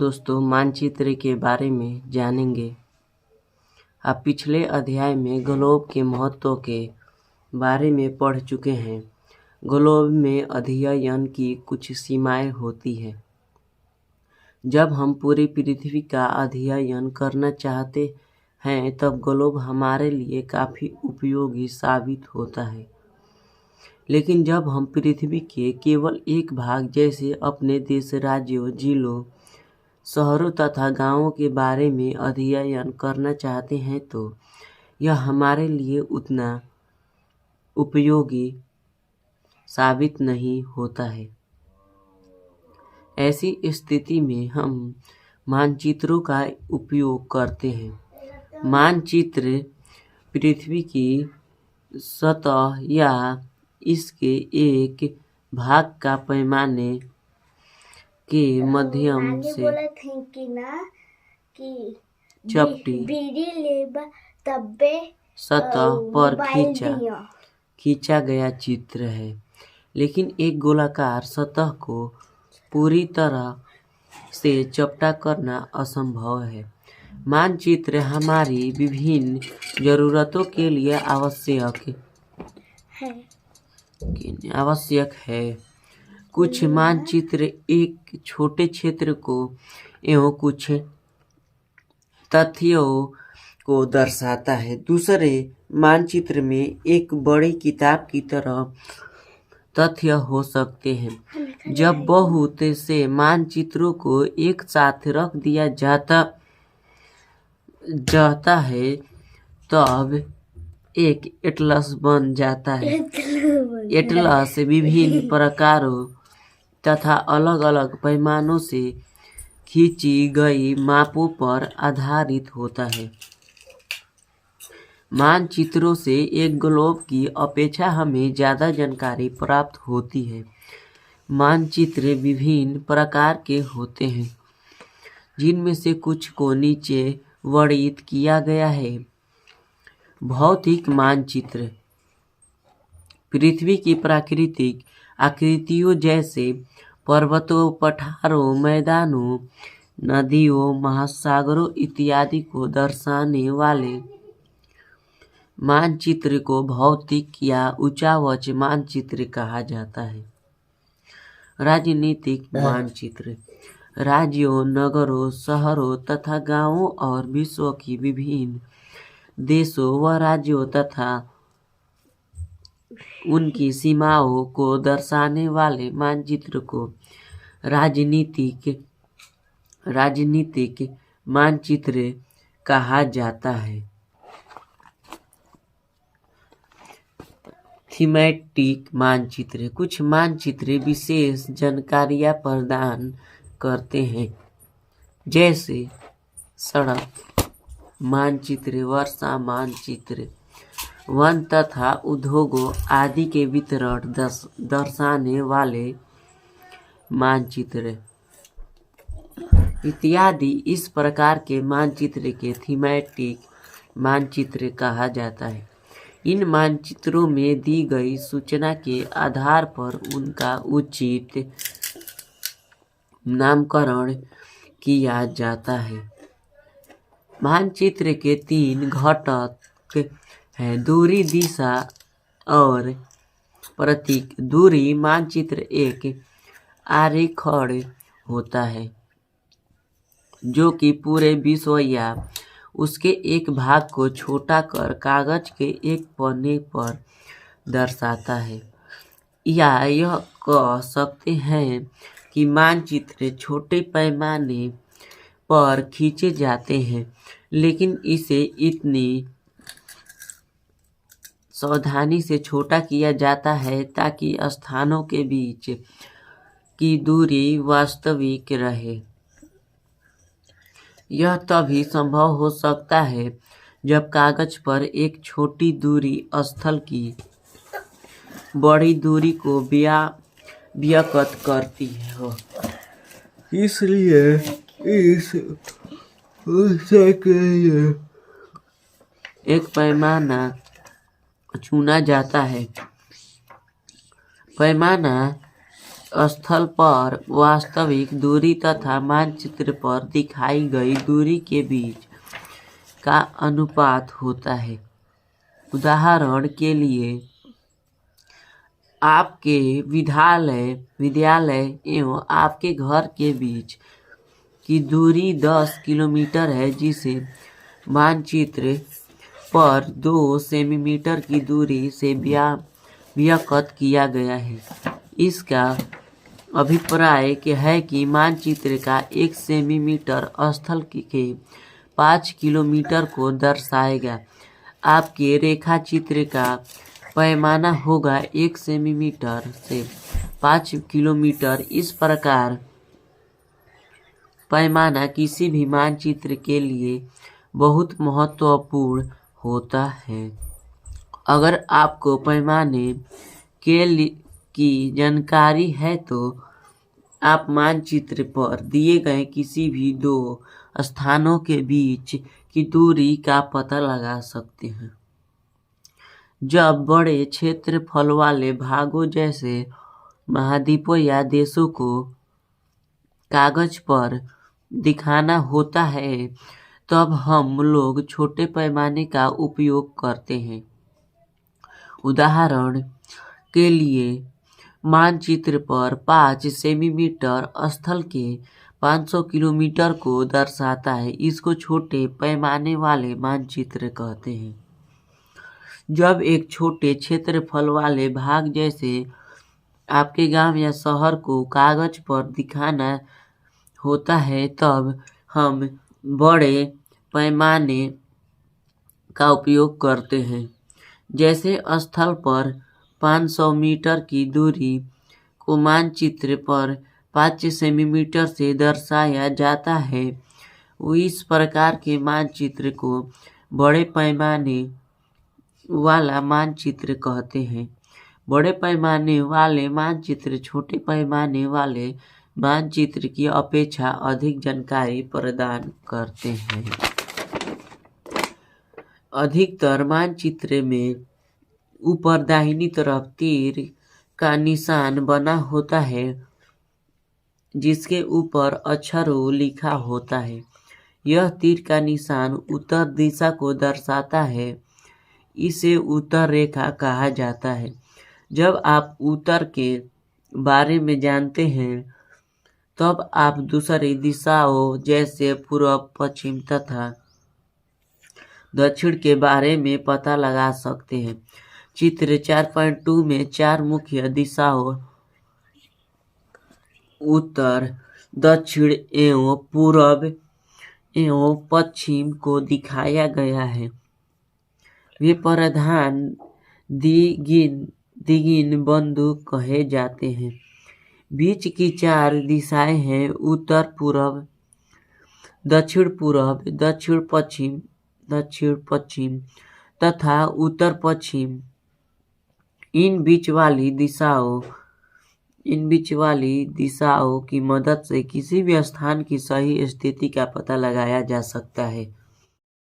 दोस्तों मानचित्र के बारे में जानेंगे। आप पिछले अध्याय में ग्लोब के महत्व के बारे में पढ़ चुके हैं। ग्लोब में अध्ययन की कुछ सीमाएं होती हैं। जब हम पूरी पृथ्वी का अध्ययन करना चाहते हैं तब ग्लोब हमारे लिए काफ़ी उपयोगी साबित होता है। लेकिन जब हम पृथ्वी के केवल एक भाग जैसे अपने देश, राज्यों, जिलों, शहरों तथा गांवों के बारे में अध्ययन करना चाहते हैं तो यह हमारे लिए उतना उपयोगी साबित नहीं होता है। ऐसी स्थिति में हम मानचित्रों का उपयोग करते हैं। मानचित्र पृथ्वी की सतह या इसके एक भाग का पैमाने के माध्यम से चपटी सतह पर खींचा गया चित्र है। लेकिन एक गोलाकार सतह को पूरी तरह से चपटा करना असंभव है। मानचित्र हमारी विभिन्न जरूरतों के लिए आवश्यक है। कुछ मानचित्र एक छोटे क्षेत्र को एवं कुछ तथ्यों को दर्शाता है। दूसरे मानचित्र में एक बड़ी किताब की तरह तथ्य हो सकते हैं। जब बहुत से मानचित्रों को एक साथ रख दिया जाता है तब एक एटलस बन जाता है। एटलस विभिन्न प्रकारों तथा अलग अलग पैमानों से खींची गई मापों पर आधारित होता है। मानचित्रों से एक ग्लोब की अपेक्षा हमें ज़्यादा जानकारी प्राप्त होती है। मानचित्र विभिन्न प्रकार के होते हैं, जिनमें से कुछ को नीचे वर्णित किया गया है। भौतिक मानचित्र पृथ्वी की प्राकृतिक आकृतियों जैसे पर्वतों, पठारों, मैदानों, नदियों, महासागरों इत्यादि को दर्शाने वाले मानचित्र को भौतिक या उच्चावच मानचित्र कहा जाता है। राजनीतिक मानचित्र राज्यों, नगरों, शहरों तथा गांवों और विश्व की विभिन्न देशों व राज्यों तथा उनकी सीमाओं को दर्शाने वाले मानचित्र को राजनीतिक मानचित्र कहा जाता है। थीमेटिक मानचित्र कुछ मानचित्र विशेष जानकारियां प्रदान करते हैं, जैसे सड़क मानचित्र, वर्षा मानचित्र, वन तथा उद्योगों आदि के वितरण दर्शाने वाले मानचित्र इत्यादि। इस प्रकार के मानचित्र के थीमेटिक मानचित्र कहा जाता है। इन मानचित्रों में दी गई सूचना के आधार पर उनका उचित नामकरण किया जाता है। मानचित्र के 3 घटक हैं: दूरी, दिशा और प्रतीक। दूरी मानचित्र एक आरेखण होता है जो कि पूरे विश्व या उसके एक भाग को छोटा कर कागज के एक पन्ने पर दर्शाता है। या यह कह सकते हैं कि मानचित्र छोटे पैमाने पर खींचे जाते हैं, लेकिन इसे इतनी सावधानी से छोटा किया जाता है ताकि स्थानों के बीच की दूरी वास्तविक रहे। यह तभी संभव हो सकता है जब कागज पर एक छोटी दूरी स्थल की बड़ी दूरी को व्यक्त करती हो। इसलिए एक पैमाना चुना जाता है। पैमाना स्थल पर वास्तविक दूरी तथा मानचित्र पर दिखाई गई दूरी के बीच का अनुपात होता है। उदाहरण के लिए, आपके विद्यालय एवं आपके घर के बीच की दूरी 10 किलोमीटर है, जिसे मानचित्र पर 2 सेंटीमीटर की दूरी से व्यक्त किया गया है। इसका अभिप्राय है कि मानचित्र का 1 सेंटीमीटर स्थल के 5 किलोमीटर को दर्शाएगा। आपके रेखाचित्र का पैमाना होगा 1 सेंटीमीटर से 5 किलोमीटर। इस प्रकार पैमाना किसी भी मानचित्र के लिए बहुत महत्वपूर्ण होता है। अगर आपको पैमाने की जानकारी है तो आप मानचित्र पर दिए गए किसी भी 2 स्थानों के बीच की दूरी का पता लगा सकते हैं। जब बड़े क्षेत्रफल वाले भागों जैसे महाद्वीपों या देशों को कागज पर दिखाना होता है, तब हम लोग छोटे पैमाने का उपयोग करते हैं। उदाहरण के लिए, मानचित्र पर 5 सेंटीमीटर स्थल के 500 किलोमीटर को दर्शाता है। इसको छोटे पैमाने वाले मानचित्र कहते हैं। जब एक छोटे क्षेत्रफल वाले भाग जैसे आपके गांव या शहर को कागज पर दिखाना होता है, तब हम बड़े पैमाने का उपयोग करते हैं। जैसे स्थल पर 500 मीटर की दूरी को मानचित्र पर 5 सेंटीमीटर से दर्शाया जाता है, इस प्रकार के मानचित्र को बड़े पैमाने वाला मानचित्र कहते हैं। बड़े पैमाने वाले मानचित्र छोटे पैमाने वाले मानचित्र की अपेक्षा अधिक जानकारी प्रदान करते हैं। अधिकतर मानचित्र में ऊपर दाहिनी तरफ तीर का निशान बना होता है, जिसके ऊपर अक्षरों लिखा होता है। यह तीर का निशान उत्तर दिशा को दर्शाता है। इसे उत्तर रेखा कहा जाता है। जब आप उत्तर के बारे में जानते हैं, तब आप दूसरी दिशाओं जैसे पूर्व, पश्चिम तथा दक्षिण के बारे में पता लगा सकते हैं। चित्र 4.2 में 4 मुख्य दिशाओं उत्तर, दक्षिण एवं पूर्व एवं पश्चिम को दिखाया गया है। वे प्रधान दिगिन बिंदु कहे जाते हैं। बीच की 4 दिशाएं हैं उत्तर पूर्व, दक्षिण पूर्व, दक्षिण पश्चिम तथा उत्तर पश्चिम। इन बीच वाली दिशाओं की मदद से किसी भी स्थान की सही स्थिति का पता लगाया जा सकता है।